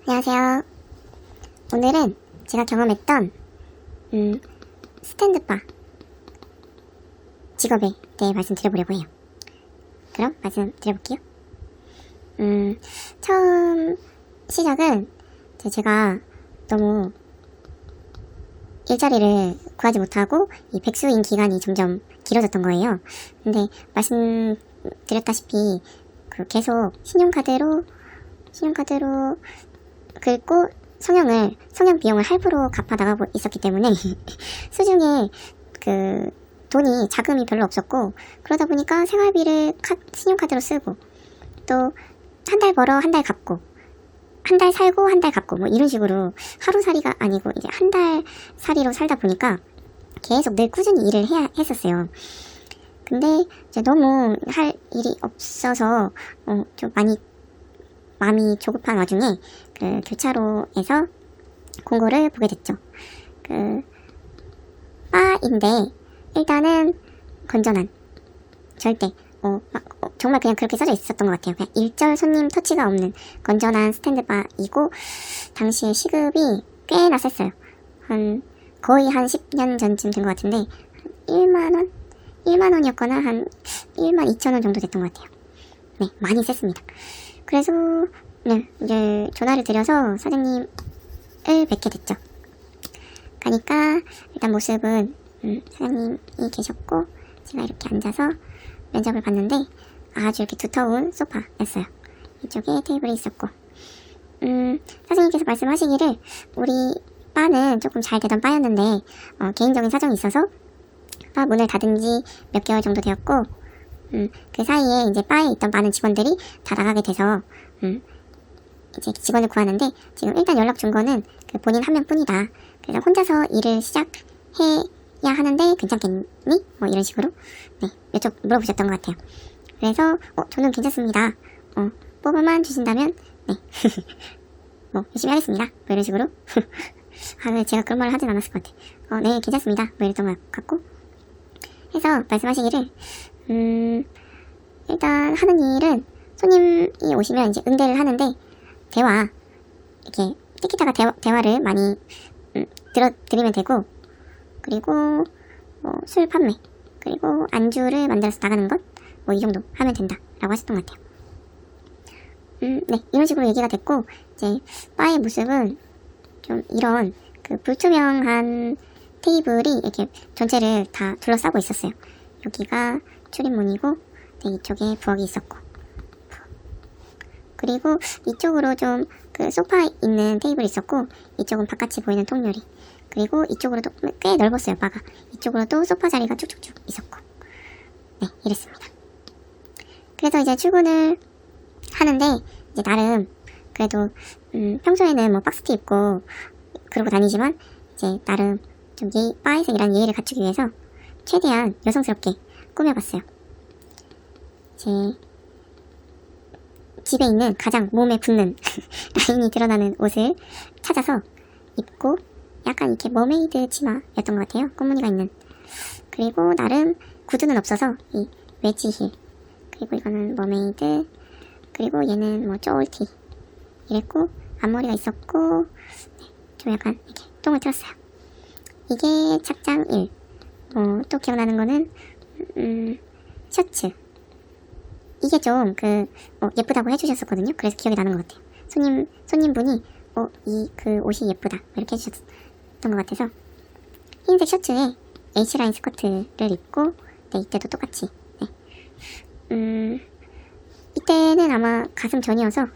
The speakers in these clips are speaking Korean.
안녕하세요. 오늘은 제가 경험했던 스탠드바 직업에 대해 말씀드려보려고 해요. 그럼 말씀드려볼게요. 처음 시작은 제가 너무 일자리를 구하지 못하고 이 백수인 기간이 점점 길어졌던 거예요. 근데 말씀드렸다시피 계속 신용카드로 긁고 성형 비용을 할부로 갚아 나가고 있었기 때문에 수중에 돈이 자금이 별로 없었고, 그러다 보니까 생활비를 신용카드로 쓰고, 또 한 달 벌어 한 달 갚고, 한 달 살고 한 달 갚고, 뭐 이런 식으로 하루살이가 아니고 이제 한 달 살이로 살다 보니까 계속 늘 꾸준히 일을 해야 했었어요. 근데 이제 너무 할 일이 없어서 좀 많이 마음이 조급한 와중에 교차로에서 공고를 보게 됐죠. 바인데 일단은 건전한, 절대 정말 그냥 그렇게 써져 있었던 것 같아요. 그냥 일절 손님 터치가 없는 건전한 스탠드바이고, 당시에 시급이 꽤나 셌어요. 거의 한 10년 전쯤 된 것 같은데 1만원? 1만원이었거나 한 1만 2천원 정도 됐던 것 같아요. 네, 많이 셌습니다. 그래서 네, 이제 전화를 드려서 사장님을 뵙게 됐죠. 가니까 일단 모습은 사장님이 계셨고, 제가 이렇게 앉아서 면접을 봤는데 아주 이렇게 두터운 소파였어요. 이쪽에 테이블이 있었고, 사장님께서 말씀하시기를 우리 바는 조금 잘 되던 바였는데 개인적인 사정이 있어서 바 문을 닫은 지 몇 개월 정도 되었고, 그 사이에 이제 바에 있던 많은 직원들이 다 나가게 돼서 이제 직원을 구하는데, 지금 일단 연락 준 거는 본인 한 명뿐이다. 그래서 혼자서 일을 시작해야 하는데 괜찮겠니? 뭐 이런 식으로 네, 물어보셨던 것 같아요. 그래서 저는 괜찮습니다. 뽑아만 주신다면 네 뭐 열심히 하겠습니다. 뭐 이런 식으로 제가 그런 말을 하진 않았을 것 같아. 네, 괜찮습니다. 뭐 이랬던 것 같고 해서 말씀하시기를 일단 하는 일은 손님이 오시면 이제 응대를 하는데, 이렇게 티키타카 대화를 많이 들어드리면 되고, 그리고 술 판매, 그리고 안주를 만들어서 나가는 것, 뭐 이 정도 하면 된다 라고 하셨던 것 같아요. 네, 이런 식으로 얘기가 됐고, 이제 바의 모습은 좀 이런 불투명한 테이블이 이렇게 전체를 다 둘러싸고 있었어요. 여기가 출입문이고, 네, 이쪽에 부엌이 있었고, 그리고 이쪽으로 좀 소파 있는 테이블이 있었고, 이쪽은 바깥이 보이는 통유리, 그리고 이쪽으로도 꽤 넓었어요, 바가. 이쪽으로도 소파 자리가 쭉쭉쭉 있었고, 네, 이랬습니다. 그래서 이제 출근을 하는데, 이제 나름 그래도 평소에는 뭐 박스티 입고 그러고 다니지만, 이제 나름 좀 바에서 일하는 예의를 갖추기 위해서 최대한 여성스럽게 꾸며봤어요. 제 집에 있는 가장 몸에 붙는 라인이 드러나는 옷을 찾아서 입고, 약간 이렇게 머메이드 치마였던 것 같아요. 꽃무늬가 있는. 그리고 나름 구두는 없어서 이 웨지 힐, 그리고 이거는 머메이드, 그리고 얘는 뭐 쪼올티 이랬고, 앞머리가 있었고, 네, 좀 약간 이렇게 똥을 틀었어요. 이게 착장 1. 또 기억나는 거는 셔츠, 이게 좀 예쁘다고 해주셨었거든요. 그래서 기억이 나는 것 같아요. 손님분이 옷이 예쁘다 이렇게 해주셨던 것 같아서, 흰색 셔츠에 H라인 스커트를 입고, 네, 이때도 똑같이, 네. 이때는 아마 가슴 전이어서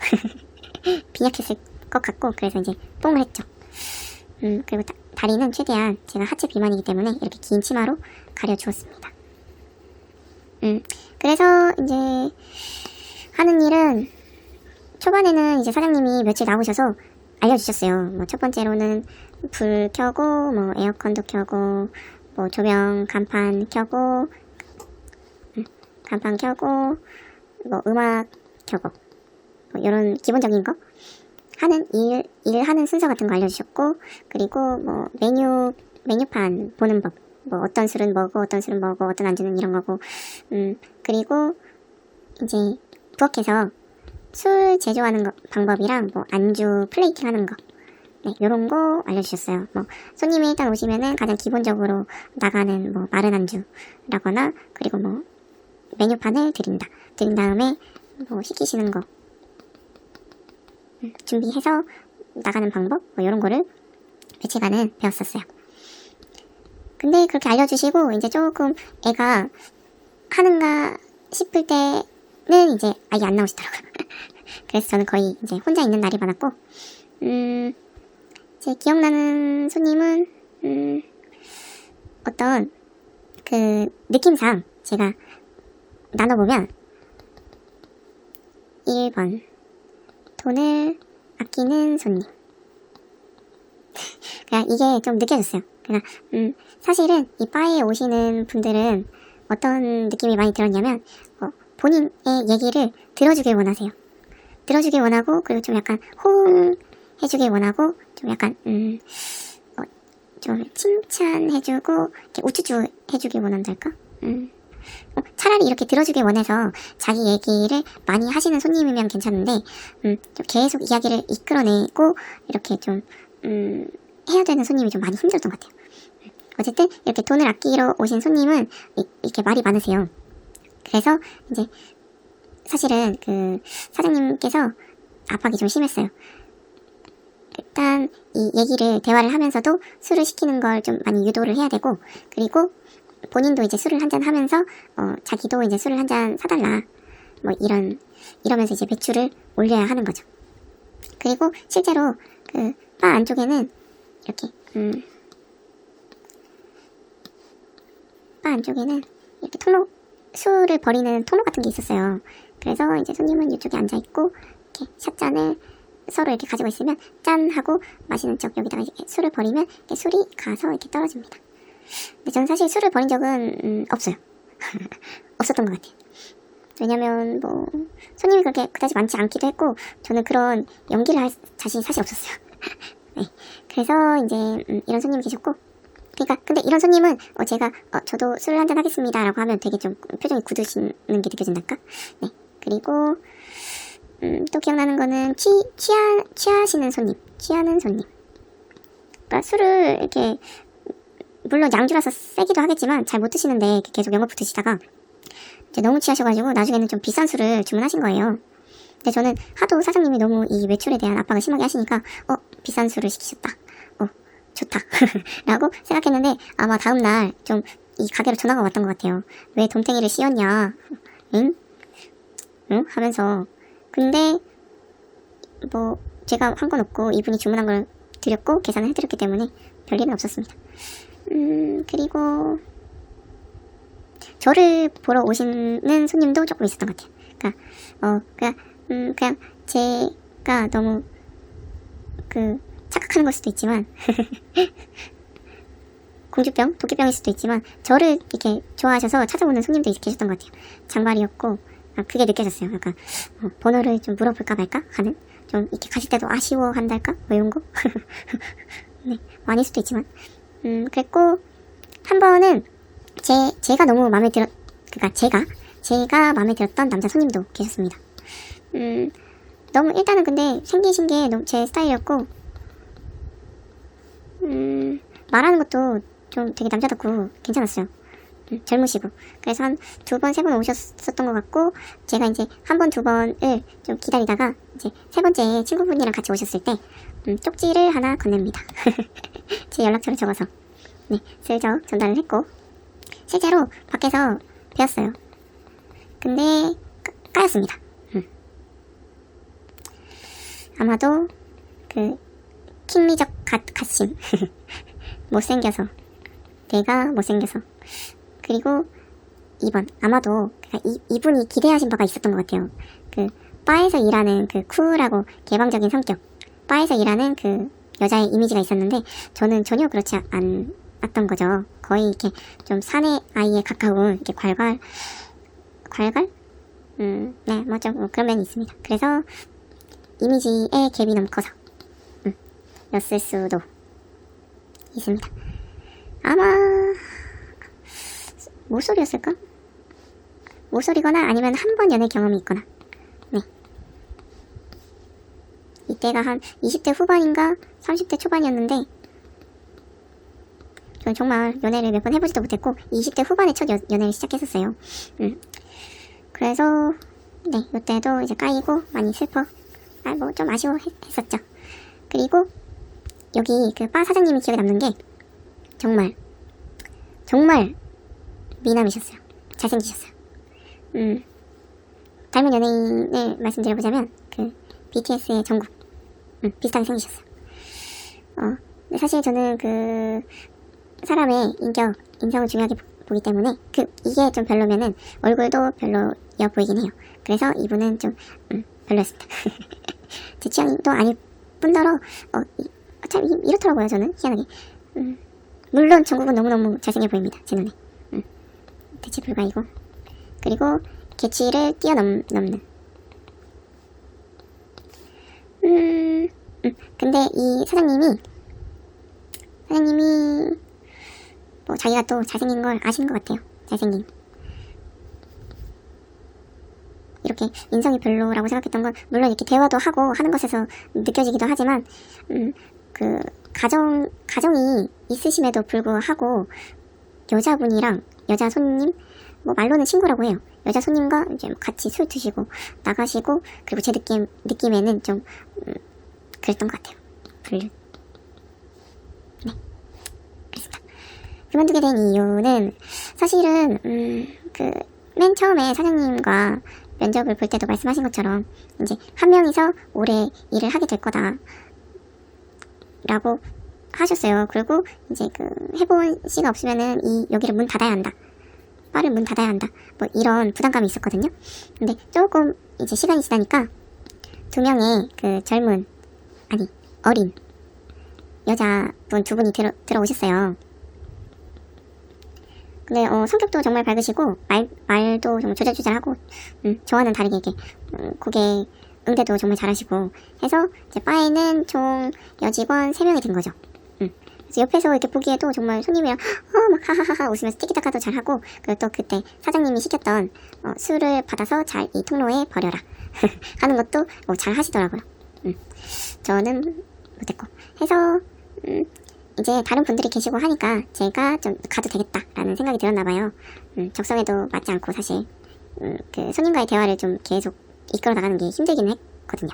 빈약했을 것 같고, 그래서 이제 뽕을 했죠. 그리고 다리는 최대한 제가 하체 비만이기 때문에 이렇게 긴 치마로 가려주었습니다. 그래서 이제 하는 일은, 초반에는 이제 사장님이 며칠 나오셔서 알려주셨어요. 뭐 첫 번째로는 불 켜고, 뭐 에어컨도 켜고, 뭐 조명 간판 켜고, 뭐 음악 켜고, 뭐 이런 기본적인 거 하는 일하는 순서 같은 거 알려주셨고, 그리고 뭐 메뉴판 보는 법, 뭐 어떤 술은 뭐고 어떤 술은 뭐고 어떤 안주는 이런 거고, 그리고 이제 부엌에서 술 제조하는 방법이랑 뭐 안주 플레이팅 하는 거, 네, 요런 거 알려주셨어요. 뭐 손님이 일단 오시면은 가장 기본적으로 나가는 뭐 마른 안주라거나, 그리고 뭐 메뉴판을 드린 다음에 뭐 시키시는 거 준비해서 나가는 방법, 뭐 요런 거를 며칠간은 배웠었어요. 근데 그렇게 알려주시고 이제 조금 애가 하는가 싶을 때는 이제 아예 안 나오시더라고요. 그래서 저는 거의 이제 혼자 있는 날이 많았고, 제 기억나는 손님은 어떤 그 느낌상 제가 나눠보면 1번 돈을 아끼는 손님. 그냥 이게 좀 느껴졌어요. 그냥 사실은 이 바에 오시는 분들은 어떤 느낌이 많이 들었냐면 본인의 얘기를 들어주길 원하세요. 들어주길 원하고, 그리고 좀 약간 호응해주길 원하고, 좀 약간 좀 칭찬해주고 이렇게 우쭈쭈 해주길 원한달까? 차라리 이렇게 들어주길 원해서 자기 얘기를 많이 하시는 손님이면 괜찮은데 좀 계속 이야기를 이끌어내고 이렇게 좀 해야 되는 손님이 좀 많이 힘들었던 것 같아요. 어쨌든 이렇게 돈을 아끼러 오신 손님은 이렇게 말이 많으세요. 그래서 이제 사실은 그 사장님께서 압박이 좀 심했어요. 일단 이 얘기를 대화를 하면서도 술을 시키는 걸 좀 많이 유도를 해야 되고, 그리고 본인도 이제 술을 한잔 하면서 자기도 이제 술을 한잔 사달라, 뭐 이러면서 이제 매출을 올려야 하는 거죠. 그리고 실제로 그 바 안쪽에는 이렇게 바 안쪽에는 이렇게 술을 버리는 통로 같은 게 있었어요. 그래서 이제 손님은 이쪽에 앉아 있고 이렇게 샷잔을 서로 이렇게 가지고 있으면 짠 하고 마시는 쪽 여기다가 이렇게 술을 버리면 이렇게 술이 가서 이렇게 떨어집니다. 근데 저는 사실 술을 버린 적은 없어요. 없었던 것 같아요. 왜냐면 뭐 손님이 그렇게 그다지 많지 않기도 했고, 저는 그런 연기를 할 자신이 사실 없었어요. 네. 그래서 이제 이런 손님이 계셨고, 그러니까 근데 이런 손님은 제가 저도 술을 한잔 하겠습니다 라고 하면 되게 좀 표정이 굳으시는 게 느껴진달까? 네. 그리고 또 기억나는 거는 취하는 손님. 그러니까 술을 이렇게 물론 양주라서 세기도 하겠지만 잘 못 드시는데 계속 영업부 드시다가 이제 너무 취하셔가지고 나중에는 좀 비싼 술을 주문하신 거예요. 근데 저는 하도 사장님이 너무 이 매출에 대한 압박을 심하게 하시니까 비싼 술을 시키셨다. 좋다. 라고 생각했는데 아마 다음날 좀 이 가게로 전화가 왔던 것 같아요. 왜 돔탱이를 씌웠냐? 응? 하면서. 근데 뭐 제가 한 건 없고 이분이 주문한 걸 드렸고 계산을 해드렸기 때문에 별일은 없었습니다. 그리고 저를 보러 오시는 손님도 조금 있었던 것 같아요. 그냥 제가 너무 착각하는 걸 수도 있지만 공주병, 도끼병일 수도 있지만 저를 이렇게 좋아하셔서 찾아오는 손님도 계셨던 것 같아요. 장발이었고 그게 느껴졌어요. 약간 번호를 좀 물어볼까 말까 하는, 좀 이렇게 가실 때도 아쉬워한달까 뭐 이런 거. 네, 아닐 수도 있지만 그랬고, 한 번은 제가 너무 마음에 제가 마음에 들었던 남자 손님도 계셨습니다. 너무 일단은 근데 생기신 게 너무 제 스타일이었고, 말하는 것도 좀 되게 남자답고 괜찮았어요. 젊으시고. 그래서 한 2번, 3번 오셨었던 것 같고, 제가 이제 한 번, 2번을 좀 기다리다가 이제 3번째 친구분이랑 같이 오셨을 때 쪽지를 하나 건넵니다. 제 연락처를 적어서 네, 슬쩍 전달을 했고, 실제로 밖에서 배웠어요. 근데 까였습니다. 아마도 킹미적 갓심. 못생겨서. 내가 못생겨서. 그리고 2번. 아마도 이분이 기대하신 바가 있었던 것 같아요. 바에서 일하는 쿨하고 개방적인 성격. 바에서 일하는 여자의 이미지가 있었는데, 저는 전혀 그렇지 않았던 거죠. 거의 이렇게 좀 사내 아이에 가까운 이렇게 괄괄? 네, 뭐 좀 그런 면이 있습니다. 그래서 이미지의 갭이 너무 커서 였을 수도 있습니다. 아마 모쏠이었을까? 모쏠이거나 아니면 한 번 연애 경험이 있거나. 네, 이때가 한 20대 후반인가 30대 초반이었는데 저는 정말 연애를 몇 번 해보지도 못했고 20대 후반에 첫 연애를 시작했었어요. 그래서 네, 이때도 이제 까이고 많이 슬퍼 뭐 좀 아쉬워했었죠. 그리고 여기 그 바 사장님이 기억에 남는 게 정말 미남이셨어요. 잘생기셨어요. 닮은 연예인을 말씀드려보자면 그 BTS의 정국 비슷하게 생기셨어요. 근데 사실 저는 그 사람의 인성을 중요하게 보기 때문에 이게 좀 별로면은 얼굴도 별로여 보이긴 해요. 그래서 이분은 좀 별로였습니다. 제 취향도 아닐 뿐더러 참 이렇더라고요. 저는 희한하게 물론 정국은 너무너무 잘생겨 보입니다. 제 눈에. 대체 불가이고. 그리고 계치를 뛰어넘는. 근데 이 사장님이 뭐 자기가 또 잘생긴 걸 아시는 것 같아요. 잘생긴. 이렇게 인성이 별로라고 생각했던 건 물론 이렇게 대화도 하고 하는 것에서 느껴지기도 하지만 그 가정이 있으심에도 불구하고 여자분이랑 여자 손님 뭐 말로는 친구라고 해요. 여자 손님과 이제 같이 술 드시고 나가시고 그리고 제 느낌에는 좀 그랬던 것 같아요. 네, 그렇습니다. 그만두게 된 이유는 사실은 그 맨 처음에 사장님과 면접을 볼 때도 말씀하신 것처럼 이제 한 명이서 오래 일을 하게 될 거다 라고 하셨어요. 그리고 이제 그 해본 씨가 없으면은 여기를 문 닫아야 한다. 바를 문 닫아야 한다. 뭐 이런 부담감이 있었거든요. 근데 조금 이제 시간이 지나니까 두 명의 그 어린 여자분 두 분이 들어오셨어요. 근데 성격도 정말 밝으시고 말도 정말 조잘조잘하고 저와는 다르게 이렇게 고개 응대도 정말 잘하시고 해서 이제 바에는 총 여직원 3명이 된 거죠. 그래서 옆에서 이렇게 보기에도 정말 손님이랑 막 하하하하 웃으면서 티키타카도 잘하고 그리고 또 그때 사장님이 시켰던 술을 받아서 잘 이 통로에 버려라 하는 것도 잘 하시더라고요. 저는 못했고 해서 이제 다른 분들이 계시고 하니까 제가 좀 가도 되겠다라는 생각이 들었나봐요. 적성에도 맞지 않고 사실 그 손님과의 대화를 좀 계속 이끌어 나가는 게 힘들긴 했거든요.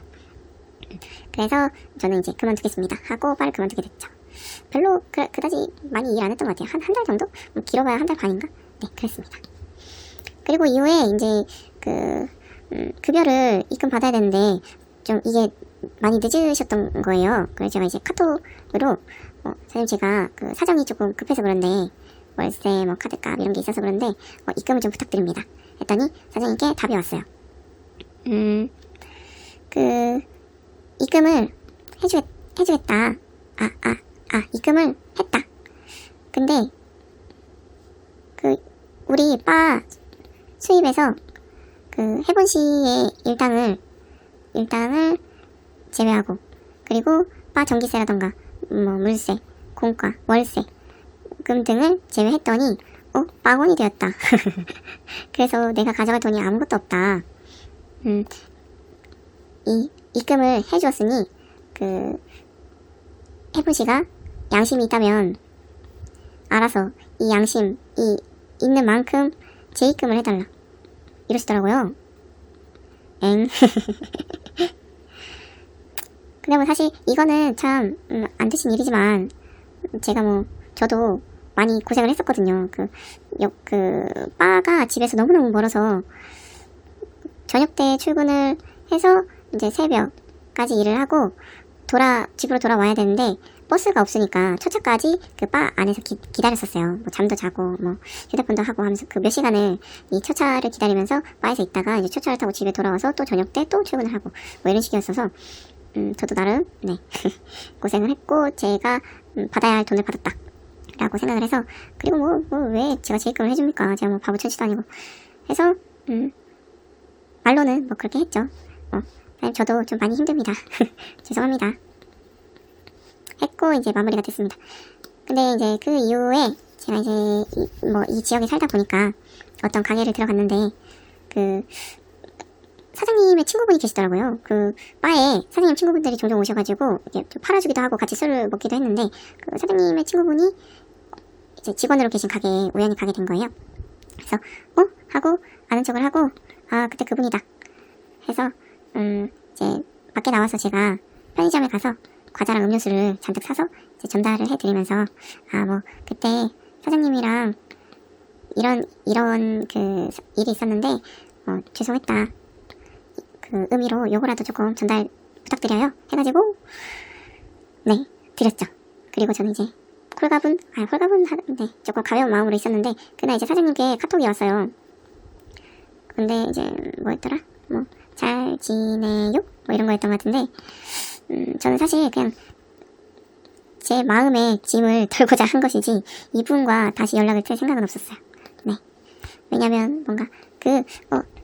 그래서 저는 이제 그만두겠습니다 하고 바를 그만두게 됐죠. 별로 그다지 많이 일 안 했던 것 같아요. 한 달 정도? 길어봐야 한 달 반인가? 네, 그랬습니다. 그리고 이후에 이제 급여를 입금 받아야 되는데 좀 이게 많이 늦으셨던 거예요. 그래서 제가 이제 카톡으로 사장님 제가 그 사정이 조금 급해서 그런데 월세 뭐 카드값 이런 게 있어서 그런데 입금을 좀 부탁드립니다 했더니 사장님께 답이 왔어요. 그 입금을 해주겠다. 입금을 했다. 근데 그 우리 바 수입에서 그 해본 씨의 일당을 제외하고 그리고 바 전기세라던가 뭐 물세, 공과, 월세, 금 등을 제외했더니 빵원이 되었다. 그래서 내가 가져갈 돈이 아무것도 없다. 이 입금을 해주었으니 그 해보시가 양심이 있다면 알아서 이 양심이 있는 만큼 재입금을 해달라 이러시더라고요. 엥. 근데 뭐 사실 이거는 참 안 되신 일이지만 제가 저도 많이 고생을 했었거든요. 그 바가 집에서 너무너무 멀어서 저녁 때 출근을 해서 이제 새벽까지 일을 하고 집으로 돌아와야 되는데 버스가 없으니까 초차까지 그 바 안에서 기다렸었어요. 잠도 자고 휴대폰도 하고 하면서 그 몇 시간을 이 초차를 기다리면서 바에서 있다가 이제 초차를 타고 집에 돌아와서 또 저녁 때 또 출근을 하고 이런 식이었어서 저도 나름 고생을 했고 제가 받아야 할 돈을 받았다 라고 생각을 해서 그리고 왜 제가 재입금을 해줍니까? 제가 바보 천치도 아니고 해서 말로는 그렇게 했죠. 저도 좀 많이 힘듭니다. 죄송합니다. 했고 이제 마무리가 됐습니다. 근데 이제 그 이후에 제가 이제 이 지역에 살다 보니까 어떤 가게를 들어갔는데 그 사장님의 친구분이 계시더라고요. 그 바에 사장님 친구분들이 종종 오셔가지고 이렇게 좀 팔아주기도 하고 같이 술을 먹기도 했는데, 그 사장님의 친구분이 이제 직원으로 계신 가게에 우연히 가게 된 거예요. 그래서 하고 아는 척을 하고, 아 그때 그분이다 해서 이제 밖에 나와서 제가 편의점에 가서 과자랑 음료수를 잔뜩 사서 이제 전달을 해드리면서, 아 뭐 그때 사장님이랑 이런 그 일이 있었는데 죄송했다, 그 의미로 요거라도 조금 전달 부탁드려요 해가지고 네 드렸죠. 그리고 저는 이제 홀가분 네, 조금 가벼운 마음으로 있었는데, 그날 이제 사장님께 카톡이 왔어요. 근데 이제 뭐였더라, 뭐 잘 지내요? 뭐 이런 거였던 것 같은데, 저는 사실 그냥 제 마음의 짐을 덜고자 한 것이지 이분과 다시 연락을 할 생각은 없었어요. 네. 왜냐면 뭔가 그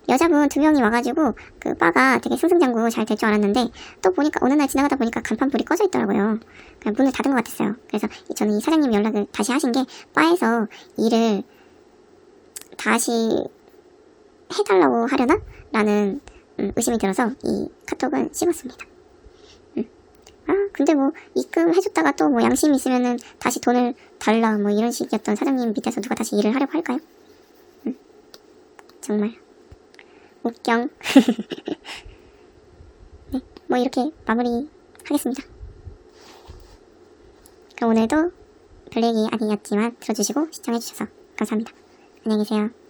여자분 2명이 와가지고 그 바가 되게 승승장구 잘 될 줄 알았는데, 또 보니까 어느 날 지나가다 보니까 간판불이 꺼져 있더라고요. 그냥 문을 닫은 것 같았어요. 그래서 저는 이 사장님 연락을 다시 하신 게 바에서 일을 다시 해달라고 하려나? 라는 의심이 들어서 이 카톡은 씹었습니다. 아 근데 뭐 입금해줬다가 또 뭐 양심이 있으면은 다시 돈을 달라 뭐 이런 식이었던 사장님 밑에서 누가 다시 일을 하려고 할까요? 정말 웃경. 네, 뭐 이렇게 마무리 하겠습니다. 그럼 오늘도 별 얘기 아니었지만 들어주시고 시청해주셔서 감사합니다. 안녕히 계세요.